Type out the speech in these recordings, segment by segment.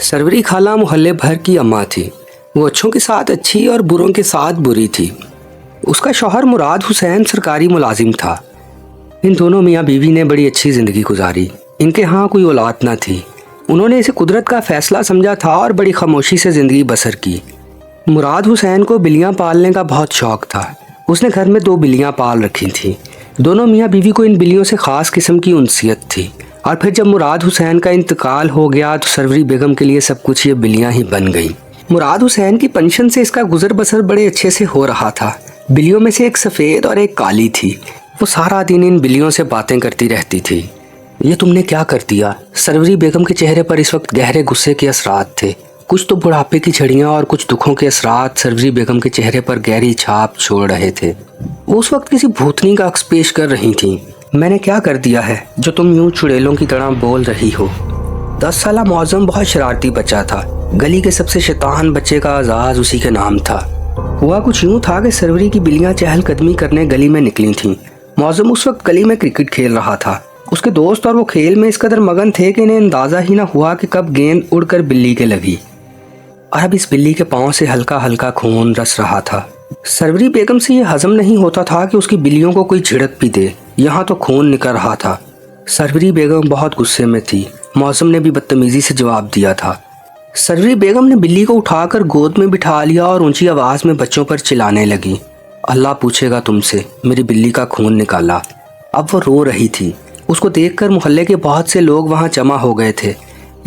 सरवरी खाला मोहल्ले भर की अम्मा थी। वो अच्छों के साथ अच्छी और बुरों के साथ बुरी थी। उसका शौहर मुराद हुसैन सरकारी मुलाजिम था। इन दोनों मियाँ बीवी ने बड़ी अच्छी ज़िंदगी गुजारी। इनके यहाँ कोई औलाद ना थी। उन्होंने इसे कुदरत का फ़ैसला समझा था और बड़ी खामोशी से ज़िंदगी बसर की। मुराद हुसैन को बिल्लियाँ पालने का बहुत शौक़ था। उसने घर में 2 बिल्लियाँ पाल रखी थीं। दोनों मियाँ बीवी को इन बिल्लियों से ख़ास किस्म की उनसियत थी। और फिर जब मुराद हुसैन का इंतकाल हो गया तो सरवरी बेगम के लिए सब कुछ ये बिल्लियाँ ही बन गईं। मुराद हुसैन की पेंशन से इसका गुजर बसर बड़े अच्छे से हो रहा था। बिल्लियों में से एक सफ़ेद और एक काली थी। वो सारा दिन इन बिल्लियों से बातें करती रहती थी। ये तुमने क्या कर दिया? सरवरी बेगम के चेहरे पर इस वक्त गहरे गुस्से के असरात थे। कुछ तो बुढ़ापे की झड़ियाँ और कुछ दुखों के असरात सरवरी बेगम के चेहरे पर गहरी छाप छोड़ रहे थे। वो उस वक्त किसी भूतनी का अक्स पेश कर रही थीं। मैंने क्या कर दिया है जो तुम यूं चुड़ैलों की तरह बोल रही हो? 10 साला मौज़म बहुत शरारती बच्चा था। गली के सबसे शैतान बच्चे का आज़ाज़ उसी के नाम था। हुआ कुछ यूं था कि सरवरी की बिल्लियाँ चहलकदमी करने गली में निकली थीं। मौज़म उस वक्त गली में क्रिकेट खेल रहा था। उसके दोस्त और वो खेल में इस कदर मगन थे कि इन्हें अंदाज़ा ही ना हुआ कि कब गेंद उड़कर बिल्ली के लगी और अब इस बिल्ली के पाँव से हल्का हल्का खून रस रहा था। सरवरी बेगम से ये हजम नहीं होता था कि उसकी बिल्लियों को कोई झिड़क भी दे। यहाँ तो खून निकल रहा था। सरवरी बेगम बहुत गुस्से में थी। मौसम ने भी बदतमीज़ी से जवाब दिया था। सरवरी बेगम ने बिल्ली को उठाकर गोद में बिठा लिया और ऊंची आवाज़ में बच्चों पर चिल्लाने लगी, अल्लाह पूछेगा तुमसे, मेरी बिल्ली का खून निकाला। अब वो रो रही थी। उसको देखकर मोहल्ले के बहुत से लोग वहाँ जमा हो गए थे।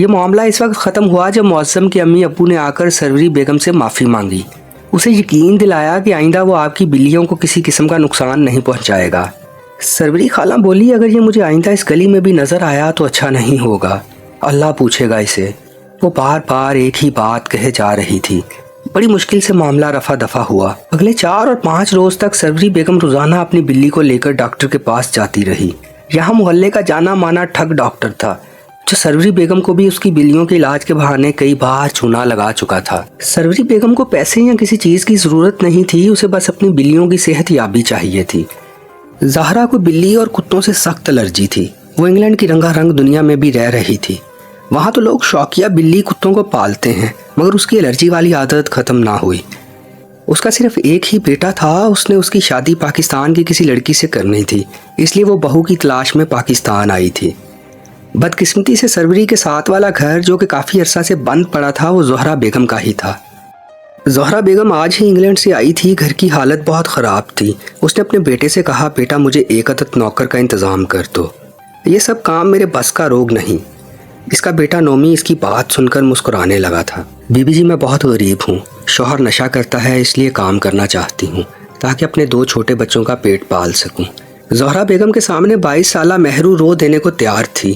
ये मामला इस वक्त ख़त्म हुआ जब मौसम के अम्मी अब्बू ने आकर सरवरी बेगम से माफ़ी मांगी। उसे यकीन दिलाया कि आइंदा वो आपकी बिल्लियों को किसी किस्म का नुकसान नहीं पहुंचाएगा। सरवरी खाला बोली, अगर ये मुझे आइंदा इस गली में भी नज़र आया तो अच्छा नहीं होगा। अल्लाह पूछेगा इसे। वो बार बार एक ही बात कहे जा रही थी। बड़ी मुश्किल से मामला रफा दफा हुआ। अगले 4 और 5 रोज़ तक सरवरी बेगम रोज़ाना अपनी बिल्ली को लेकर डॉक्टर के पास जाती रही। यहाँ मोहल्ले का जाना माना ठग डॉक्टर था जो सरवरी बेगम को भी उसकी बिल्लियों के इलाज के बहाने कई बार चूना लगा चुका था। सरवरी बेगम को पैसे या किसी चीज़ की ज़रूरत नहीं थी। उसे बस अपनी बिल्लियों की सेहत याबी चाहिए थी। ज़हरा को बिल्ली और कुत्तों से सख्त एलर्जी थी। वो इंग्लैंड की रंगारंग दुनिया में भी रह रही थी। वहाँ तो लोग शौकिया बिल्ली कुत्तों को पालते हैं, मगर उसकी एलर्जी वाली आदत ख़त्म ना हुई। उसका सिर्फ एक ही बेटा था। उसने उसकी शादी पाकिस्तान की किसी लड़की से करनी थी, इसलिए वो बहू की तलाश में पाकिस्तान आई थी। बदकिस्मती से सरवरी के साथ वाला घर जो कि काफ़ी अरसा से बंद पड़ा था वो ज़ोहरा बेगम का ही था। ज़ोहरा बेगम आज ही इंग्लैंड से आई थी। घर की हालत बहुत ख़राब थी। उसने अपने बेटे से कहा, बेटा मुझे एक अदद नौकर का इंतज़ाम कर दो, ये सब काम मेरे बस का रोग नहीं। इसका बेटा नोमी इसकी बात सुनकर मुस्कुराने लगा था। बीबी जी मैं बहुत गरीब हूँ। शौहर नशा करता है इसलिए काम करना चाहती हूँ ताकि अपने 2 छोटे बच्चों का पेट पाल सकूँ। ज़ोहरा बेगम के सामने 22 साला महरू रो देने को तैयार थी।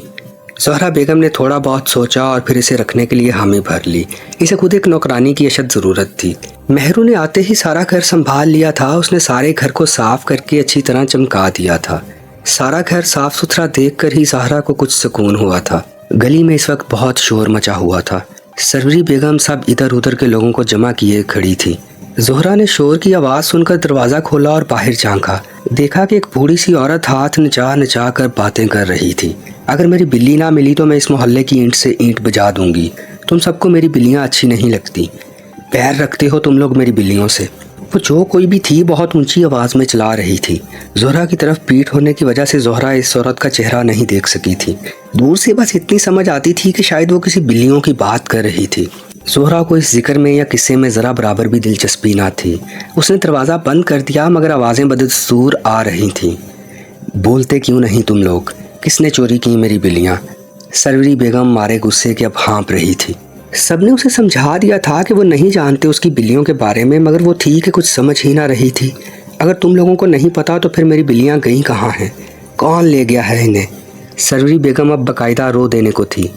ज़ोहरा बेगम ने थोड़ा बहुत सोचा और फिर इसे रखने के लिए हामी भर ली। इसे खुद एक नौकरानी की अशद ज़रूरत थी। महरू ने आते ही सारा घर संभाल लिया था। उसने सारे घर को साफ़ करके अच्छी तरह चमका दिया था। सारा घर साफ़ सुथरा देखकर ही ज़हरा को कुछ सुकून हुआ था। गली में इस वक्त बहुत शोर मचा हुआ था। सरवरी बेगम सब इधर उधर के लोगों को जमा किए खड़ी थी। ज़ोहरा ने शोर की आवाज़ सुनकर दरवाज़ा खोला और बाहर झांका। देखा कि एक बूढ़ी सी औरत हाथ नचा नचा कर बातें कर रही थी। अगर मेरी बिल्ली ना मिली तो मैं इस मोहल्ले की ईंट से ईंट बजा दूंगी। तुम सबको मेरी बिल्लियाँ अच्छी नहीं लगती। पैर रखते हो तुम लोग मेरी बिल्लियों से। वो जो कोई भी थी बहुत ऊंची आवाज़ में चला रही थी। ज़ोहरा की तरफ पीठ होने की वजह से ज़ोहरा इस औरत का चेहरा नहीं देख सकी थी। दूर से बस इतनी समझ आती थी कि शायद वो किसी बिल्लियों की बात कर रही थी। ज़ोहरा को इस जिक्र में या किस्से में ज़रा बराबर भी दिलचस्पी ना थी। उसने दरवाज़ा बंद कर दिया मगर आवाज़ें बदस्तूर आ रही थीं। बोलते क्यों नहीं तुम लोग? किसने चोरी की मेरी बिल्लियाँ? सरवरी बेगम मारे गुस्से के अब हाँप रही थी। सबने उसे समझा दिया था कि वो नहीं जानते उसकी बिल्लियों के बारे में, मगर वो थी कि कुछ समझ ही ना रही थी। अगर तुम लोगों को नहीं पता तो फिर मेरी बिल्लियाँ गई कहाँ हैं? कौन ले गया है इन्हें? सरवरी बेगम अब बाकायदा रो देने को थी।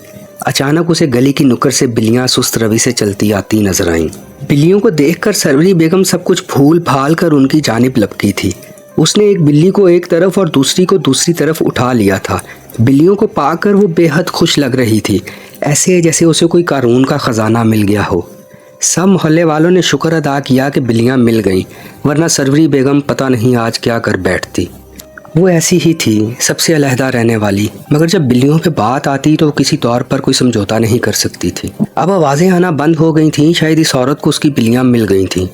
अचानक उसे गली की नुक्कड़ से बिल्लियाँ सुस्त रवि से चलती आती नजर आईं। बिल्लियों को देखकर सरवरी बेगम सब कुछ भूल भाल कर उनकी जानिब लपकी थी। उसने एक बिल्ली को एक तरफ और दूसरी को दूसरी तरफ उठा लिया था। बिल्लियों को पाकर वो बेहद खुश लग रही थी, ऐसे जैसे उसे कोई कारून का ख़जाना मिल गया हो। सब मोहल्ले वालों ने शुक्र अदा किया कि बिल्लियाँ मिल गईं, वरना सरवरी बेगम पता नहीं आज क्या कर बैठती। वो ऐसी ही थी, सबसे अलहदा रहने वाली, मगर जब बिल्लियों पे बात आती तो वो किसी तौर पर कोई समझौता नहीं कर सकती थी। अब आवाज़ें आना बंद हो गई थीं, शायद इस औरत को उसकी बिल्लियाँ मिल गई थीं।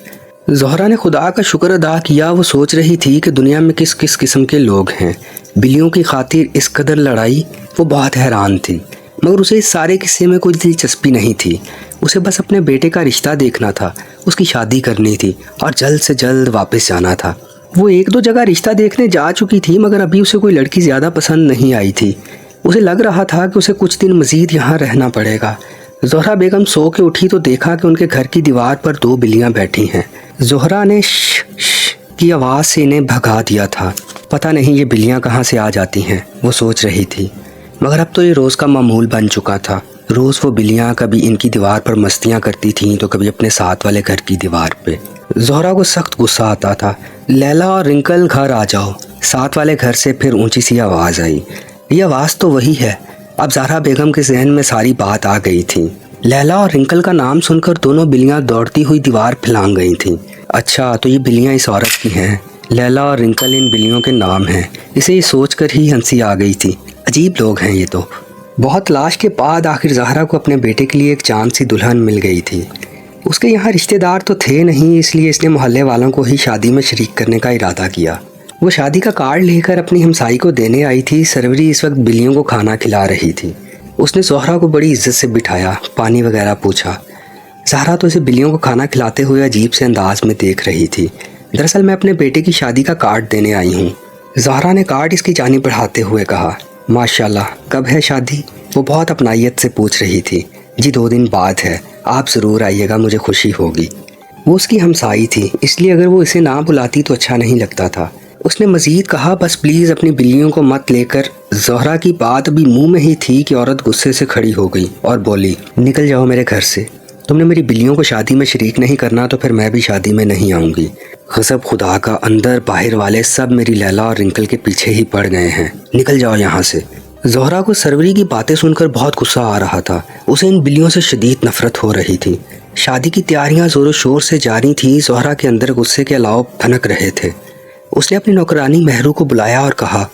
ज़ोहरा ने खुदा का शुक्र अदा किया। वो सोच रही थी कि दुनिया में किस किस किस्म के लोग हैं। बिल्लियों की खातिर इस कदर लड़ाई, वो बहुत हैरान थी, मगर उसे इस सारे किस्से में कोई दिलचस्पी नहीं थी। उसे बस अपने बेटे का रिश्ता देखना था, उसकी शादी करनी थी और जल्द से जल्द वापस जाना था। वो एक दो जगह रिश्ता देखने जा चुकी थी, मगर अभी उसे कोई लड़की ज़्यादा पसंद नहीं आई थी। उसे लग रहा था कि उसे कुछ दिन मज़ीद यहाँ रहना पड़ेगा। ज़ोहरा बेगम सो के उठी तो देखा कि उनके घर की दीवार पर 2 बिल्लियाँ बैठी हैं। ज़ोहरा ने श की आवाज़ से इन्हें भगा दिया था। पता नहीं ये बिल्लियाँ कहाँ से आ जाती हैं, वो सोच रही थी, मगर अब तो ये रोज़ का मामूल बन चुका था। रोज़ वो बिल्लियाँ कभी इनकी दीवार पर मस्तियाँ करती थीं तो कभी अपने साथ वाले घर की दीवार पे। ज़ोहरा को सख्त गुस्सा आता था। लैला और रिंकल घर आ जाओ। साथ वाले घर से फिर ऊंची सी आवाज़ आई। ये आवाज़ तो वही है। अब ज़हरा बेगम के जहन में सारी बात आ गई थी। लैला और रिंकल का नाम सुनकर दोनों बिल्लियाँ दौड़ती हुई दीवार फैलांग गई थीं। अच्छा, तो ये बिल्लियाँ इस औरत की हैं। लैला और रिंकल इन बिल्लियों के नाम हैं। इसे ये सोच कर ही हंसी आ गई थी। अजीब लोग हैं ये तो। बहुत तलाश के बाद आखिर ज़हरा को अपने बेटे के लिए एक चांद सी दुल्हन मिल गई थी। उसके यहाँ रिश्तेदार तो थे नहीं, इसलिए इसने मोहल्ले वालों को ही शादी में शरीक करने का इरादा किया। वो शादी का कार्ड लेकर अपनी हमसाई को देने आई थी। सरवरी इस वक्त बिल्लियों को खाना खिला रही थी। उसने ज़ोहरा को बड़ी इज्जत से बिठाया, पानी वगैरह पूछा। ज़हरा तो इसे बिल्लियों को खाना खिलाते हुए अजीब से अंदाज में देख रही थी। दरअसल मैं अपने बेटे की शादी का कार्ड देने आई हूँ। ज़हरा ने कार्ड इसकी जानिब बढ़ाते हुए कहा। माशाल्लाह, कब है शादी? वो बहुत अपनाइयत से पूछ रही थी। जी 2 दिन बाद है, आप ज़रूर आइएगा, मुझे खुशी होगी। वो उसकी हमसाई थी, इसलिए अगर वो इसे ना बुलाती तो अच्छा नहीं लगता था। उसने मज़ीद कहा, बस प्लीज़ अपनी बिल्लियों को मत लेकर। ज़ोहरा की बात अभी मुंह में ही थी कि औरत गुस्से से खड़ी हो गई और बोली, निकल जाओ मेरे घर से। तुमने मेरी बिल्लियों को शादी में शरीक नहीं करना तो फिर मैं भी शादी में नहीं आऊँगी। गज़ब खुदा का, अंदर बाहर वाले सब मेरी लैला और रिंकल के पीछे ही पड़ गए हैं। निकल जाओ यहाँ से। ज़ोहरा को सरवरी की बातें सुनकर बहुत गुस्सा आ रहा था। उसे इन बिल्लियों से शदीद नफरत हो रही थी। शादी की तैयारियां ज़ोरों शोर से जारी थी। ज़ोहरा के अंदर गुस्से के अलाव फनक रहे थे। उसने अपनी नौकरानी महरू को बुलाया और कहा,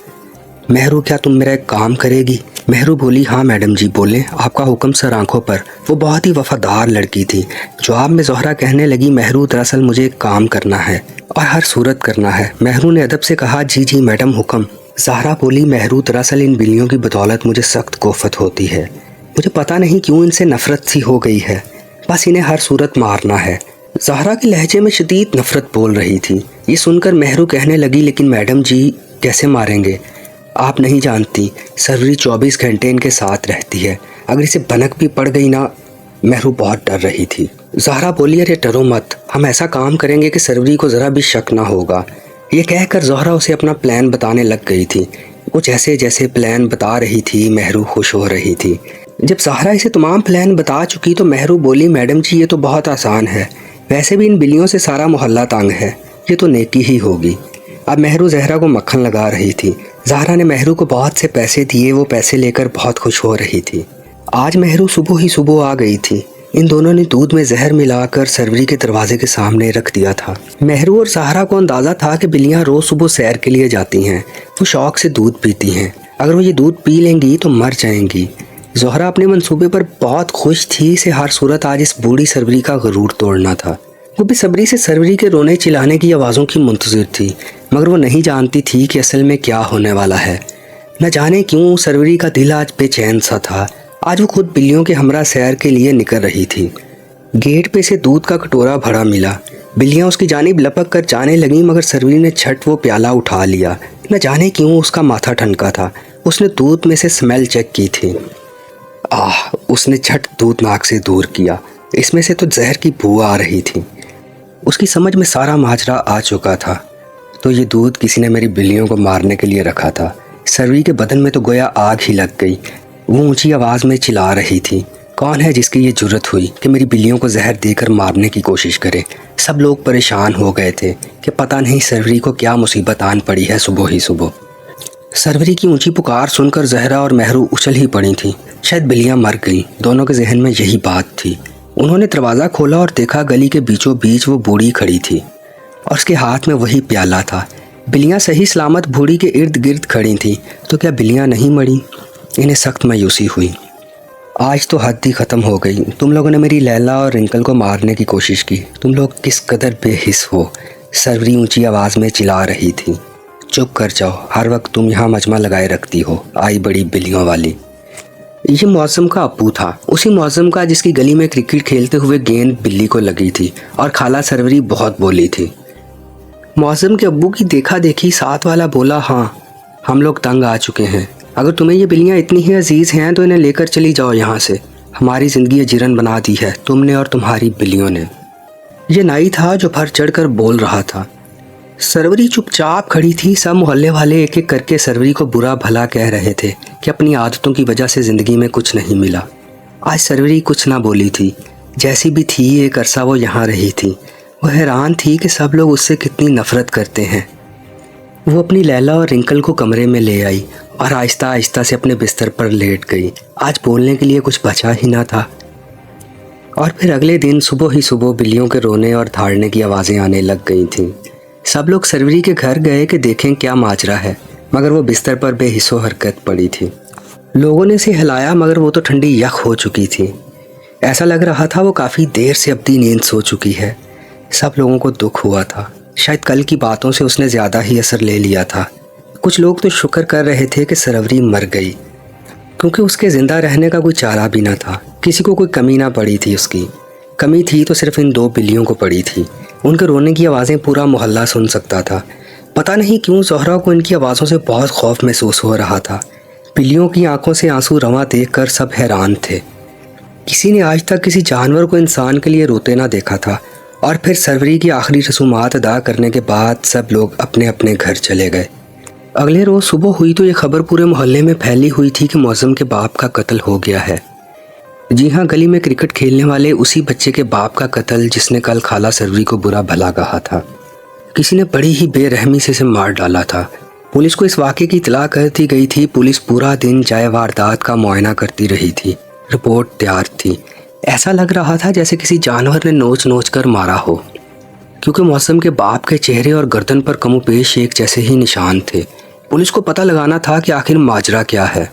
महरू, क्या तुम मेरा एक काम करेगी? महरू बोली, हाँ मैडम जी, बोलें, आपका हुक्म सर आंखों पर। वो बहुत ही वफादार लड़की थी। जवाब में ज़ोहरा कहने लगी, महरू, दरअसल मुझे एक काम करना है और हर सूरत करना है। महरू ने अदब से कहा, जी जी मैडम, हुक्म। ज़हरा बोली, महरू, दरअसल इन बिल्लियों की बदौलत मुझे सख्त कोफत होती है। मुझे पता नहीं क्यों इनसे नफ़रत सी हो गई है। बस इन्हें हर सूरत मारना है। ज़हरा के लहजे में शदीद नफ़रत बोल रही थी। ये सुनकर महरू कहने लगी, लेकिन मैडम जी, कैसे मारेंगे? आप नहीं जानती, सरवरी 24 घंटे इनके साथ रहती है। अगर इसे भनक भी पड़ गई ना। महरू बहुत डर रही थी। ज़हरा बोली, अरे डरो मत, हम ऐसा काम करेंगे कि सरवरी को ज़रा भी शक ना होगा। ये कहकर ज़ोहरा उसे अपना प्लान बताने लग गई थी। वो जैसे जैसे प्लान बता रही थी, महरू खुश हो रही थी। जब ज़हरा इसे तमाम प्लान बता चुकी तो महरू बोली, मैडम जी, ये तो बहुत आसान है। वैसे भी इन बिल्लियों से सारा मोहल्ला तंग है, ये तो नेकी ही होगी। अब महरू ज़हरा को मक्खन लगा रही थी। ज़हरा ने महरू को बहुत से पैसे दिए। वो पैसे लेकर बहुत खुश हो रही थी। आज महरू सुबह ही सुबह आ गई थी। इन दोनों ने दूध में जहर मिलाकर सरवरी के दरवाजे के सामने रख दिया था। महरू और ज़हरा को अंदाज़ा था कि बिल्लियाँ रोज़ सुबह सैर के लिए जाती हैं। वो शौक़ से दूध पीती हैं। अगर वो ये दूध पी लेंगी तो मर जाएंगी। ज़ोहरा अपने मंसूबे पर बहुत खुश थी। इसे हर सूरत आज इस बूढ़ी सरवरी का गरूर तोड़ना था। वो बेसब्री से सरवरी के रोने चिल्लाने की आवाज़ों की मुंतज़िर थी, मगर वो नहीं जानती थी कि असल में क्या होने वाला है। न जाने क्यों सरवरी का दिल आज बेचैन सा था। आज वो खुद बिल्लियों के हमरा सैर के लिए निकल रही थी। गेट पे से दूध का कटोरा भरा मिला। बिल्लियाँ उसकी जानिब लपक कर जाने लगीं, मगर सरवरी ने झट वो प्याला उठा लिया। न जाने क्यों उसका माथा ठनका था। उसने दूध में से स्मेल चेक की थी। उसने झट दूध नाक से दूर किया। इसमें से तो जहर की बू आ रही थी। उसकी समझ में सारा माजरा आ चुका था। तो ये दूध किसी ने मेरी बिल्लियों को मारने के लिए रखा था। सरवरी के बदन में तो गोया आग ही लग गई। वो ऊंची आवाज़ में चिल्ला रही थी, कौन है जिसकी ये जुर्रत हुई कि मेरी बिल्लियों को जहर देकर मारने की कोशिश करे। सब लोग परेशान हो गए थे कि पता नहीं सरवरी को क्या मुसीबत आन पड़ी है सुबह ही सुबह। सरवरी की ऊंची पुकार सुनकर ज़हरा और महरू उछल ही पड़ी थी। शायद बिल्लियाँ मर गईं। दोनों के जहन में यही बात थी। उन्होंने दरवाज़ा खोला और देखा गली के बीचों बीच वो बूढ़ी खड़ी थी और उसके हाथ में वही प्याला था। बिल्लियाँ सही सलामत बूढ़ी के इर्द गिर्द खड़ी थीं, तो क्या बिल्लियाँ नहीं मरी? इन्हें सख्त मायूसी हुई। आज तो हद ही ख़त्म हो गई। तुम लोगों ने मेरी लैला और रिंकल को मारने की कोशिश की। तुम लोग किस कदर बेहिस हो, सरवरी ऊंची आवाज़ में चिल्ला रही थी। चुप कर जाओ, हर वक्त तुम यहाँ मजमा लगाए रखती हो, आई बड़ी बिल्लियों वाली। ये मौसम का अप्पू था, उसी मौसम का जिसकी गली में क्रिकेट खेलते हुए गेंद बिल्ली को लगी थी और खाला सरवरी बहुत बोली थी। मौसम के अब्बू की देखा देखी साथ वाला बोला, हाँ हम लोग तंग आ चुके हैं। अगर तुम्हें ये बिल्लियाँ इतनी ही अजीज़ हैं तो इन्हें लेकर चली जाओ यहाँ से। हमारी ज़िंदगी अजीरन बना दी है तुमने और तुम्हारी बिल्लियों ने। ये नाई था जो भर चढ़ कर बोल रहा था। सरवरी चुपचाप खड़ी थी। सब मोहल्ले वाले एक एक करके सरवरी को बुरा भला कह रहे थे कि अपनी आदतों की वजह से ज़िंदगी में कुछ नहीं मिला। आज सरवरी कुछ ना बोली थी। जैसी भी थी एक अरसा वो यहाँ रही थी। वो हैरान थी कि सब लोग उससे कितनी नफ़रत करते हैं। वो अपनी लैला और रिंकल को कमरे में ले आई और आहिस्ता आहिस्ता से अपने बिस्तर पर लेट गई। आज बोलने के लिए कुछ बचा ही ना था। और फिर अगले दिन सुबह ही सुबह बिल्लियों के रोने और धाड़ने की आवाज़ें आने लग गई थीं। सब लोग सरवरी के घर गए कि देखें क्या माजरा है, मगर वो बिस्तर पर बेहिस्सो हरकत पड़ी थी। लोगों ने उसे हिलाया मगर वो तो ठंडी यख हो चुकी थी। ऐसा लग रहा था वो काफ़ी देर से अपनी नींद सो चुकी है। सब लोगों को दुख हुआ था। शायद कल की बातों से उसने ज़्यादा ही असर ले लिया था। कुछ लोग तो शुक्र कर रहे थे कि सरवरी मर गई, क्योंकि उसके ज़िंदा रहने का कोई चारा भी ना था। किसी को कोई कमी ना पड़ी थी। उसकी कमी थी तो सिर्फ इन 2 बिल्लियों को पड़ी थी। उनके रोने की आवाज़ें पूरा मोहल्ला सुन सकता था। पता नहीं क्यों ज़ोहरा को इनकी आवाज़ों से बहुत खौफ महसूस हो रहा था। बिल्लियों की आंखों से आंसू रवां देखकर सब हैरान थे। किसी ने आज तक किसी जानवर को इंसान के लिए रोते ना देखा था। और फिर सरवरी की आखिरी रसूमात अदा करने के बाद सब लोग अपने अपने घर चले गए। अगले रोज़ सुबह हुई तो ये खबर पूरे मोहल्ले में फैली हुई थी कि मौसम के बाप का कत्ल हो गया है। जी हाँ, गली में क्रिकेट खेलने वाले उसी बच्चे के बाप का कत्ल जिसने कल खाला सरवरी को बुरा भला कहा था। किसी ने बड़ी ही बेरहमी से इसे मार डाला था। पुलिस को इस वाक़े की इतला कर दी गई थी। पुलिस पूरा दिन जाए वारदात का मुआयना करती रही थी। रिपोर्ट तैयार थी। ऐसा लग रहा था जैसे किसी जानवर ने नोच नोच कर मारा हो, क्योंकि मौसम के बाप के चेहरे और गर्दन पर कमोपेश एक जैसे ही निशान थे। पुलिस को पता लगाना था कि आखिर माजरा क्या है।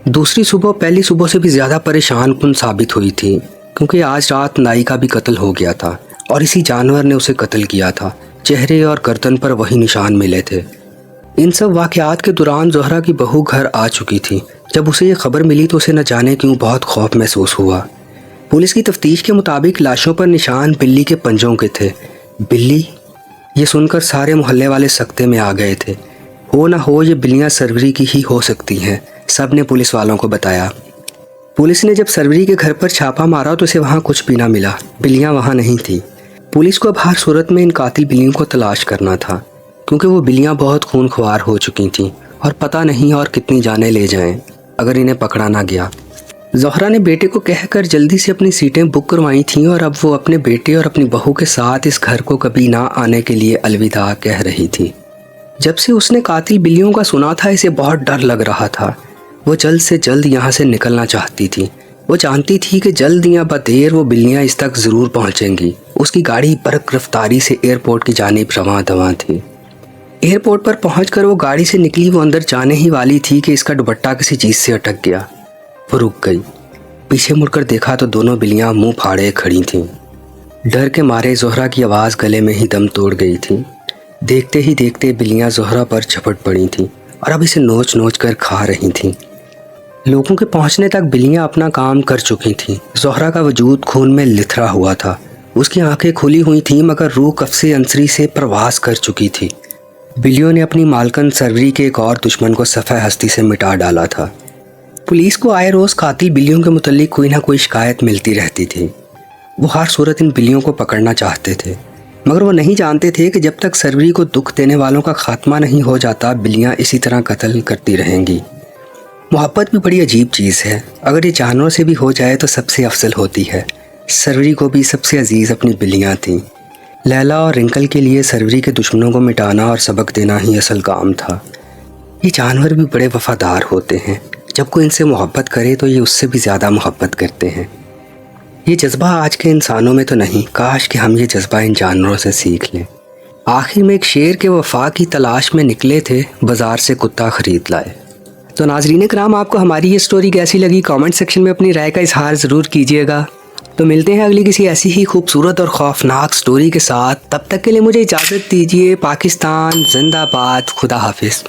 दूसरी सुबह पहली सुबह से भी ज़्यादा परेशान कुन साबित हुई थी, क्योंकि आज रात नाई का भी कत्ल हो गया था और इसी जानवर ने उसे कत्ल किया था। चेहरे और गर्दन पर वही निशान मिले थे। इन सब वाक़यात के दौरान ज़ोहरा की बहू घर आ चुकी थी। जब उसे ये खबर मिली तो उसे न जाने क्यों बहुत खौफ महसूस हुआ। पुलिस की तफ्तीश के मुताबिक लाशों पर निशान बिल्ली के पंजों के थे। बिल्ली? ये सुनकर सारे मोहल्ले वाले सख्ते में आ गए थे। हो ना हो ये बिल्लियाँ सरवरी की ही हो सकती हैं, सब ने पुलिस वालों को बताया। पुलिस ने जब सरवरी के घर पर छापा मारा तो उसे वहाँ कुछ भी ना मिला। बिल्लियाँ वहाँ नहीं थी। पुलिस को अब हर सूरत में इन कातिल बिल्लियों को तलाश करना था, क्योंकि वो बिल्लियाँ बहुत खूनख्वार हो चुकी थीं और पता नहीं और कितनी जानें ले जाएं अगर इन्हें पकड़ा ना गया। ज़ोहरा ने बेटे को कहकर जल्दी से अपनी सीटें बुक करवाई थीं और अब वो अपने बेटे और अपनी बहू के साथ इस घर को कभी ना आने के लिए अलविदा कह रही थी। जब से उसने कातिल बिल्लियों का सुना था इसे बहुत डर लग रहा था। वो जल्द से जल्द यहाँ से निकलना चाहती थी। वो जानती थी कि जल्द या बदेर वो बिल्लियाँ इस तक ज़रूर पहुँचेंगी। उसकी गाड़ी बर्क रफ्तारी से एयरपोर्ट की जानिब रवां दवां थी। एयरपोर्ट पर पहुंचकर वो गाड़ी से निकली। वो अंदर जाने ही वाली थी कि इसका दुपट्टा किसी चीज़ से अटक गया। वो रुक गई। पीछे मुड़कर देखा तो दोनों बिल्लियाँ मुंह फाड़े खड़ी थीं। डर के मारे ज़ोहरा की आवाज़ गले में ही दम तोड़ गई थी। देखते ही देखते बिल्लियाँ ज़ोहरा पर झपट पड़ी थीं और अब इसे नोच नोच कर खा रही थीं। लोगों के पहुंचने तक बिल्लियाँ अपना काम कर चुकी थीं। ज़ोहरा का वजूद खून में लिथरा हुआ था। उसकी आंखें खुली हुई थीं मगर रूह कफ़्से अंसरी से प्रवास कर चुकी थी। बिल्लियों ने अपनी मालकन सरवरी के एक और दुश्मन को सफ़े हस्ती से मिटा डाला था। पुलिस को आए रोज़ कातिल बिल्लियों के मुतल्लिक कोई ना कोई शिकायत मिलती रहती थी। वो हर सूरत इन बिल्लियों को पकड़ना चाहते थे, मगर वो नहीं जानते थे कि जब तक सरवरी को दुख देने वालों का खात्मा नहीं हो जाता बिल्लियाँ इसी तरह कत्ल करती रहेंगी। मोहब्बत भी बड़ी अजीब चीज़ है। अगर ये जानवरों से भी हो जाए तो सबसे अफजल होती है। सरवरी को भी सबसे अजीज़ अपनी बिल्लियाँ थीं। लैला और रिंकल के लिए सरवरी के दुश्मनों को मिटाना और सबक देना ही असल काम था। ये जानवर भी बड़े वफ़ादार होते हैं। जब कोई इनसे मोहब्बत करे तो ये उससे भी ज़्यादा मोहब्बत करते हैं। ये जज्बा आज के इंसानों में तो नहीं। काश कि हम ये जज्बा इन जानवरों से सीख लें। آخر میں ایک شیر کے وفا کی تلاش میں نکلے تھے، بازار سے کتا خرید لائے۔ تو ناظرین کرام، آپ کو ہماری یہ سٹوری کیسی لگی؟ کامنٹ سیکشن میں اپنی رائے کا اظہار ضرور کیجیے گا۔ تو ملتے ہیں اگلی کسی ایسی ہی خوبصورت اور خوفناک سٹوری کے ساتھ، تب تک کے لیے مجھے اجازت دیجیے۔ پاکستان زندہ باد، خدا حافظ۔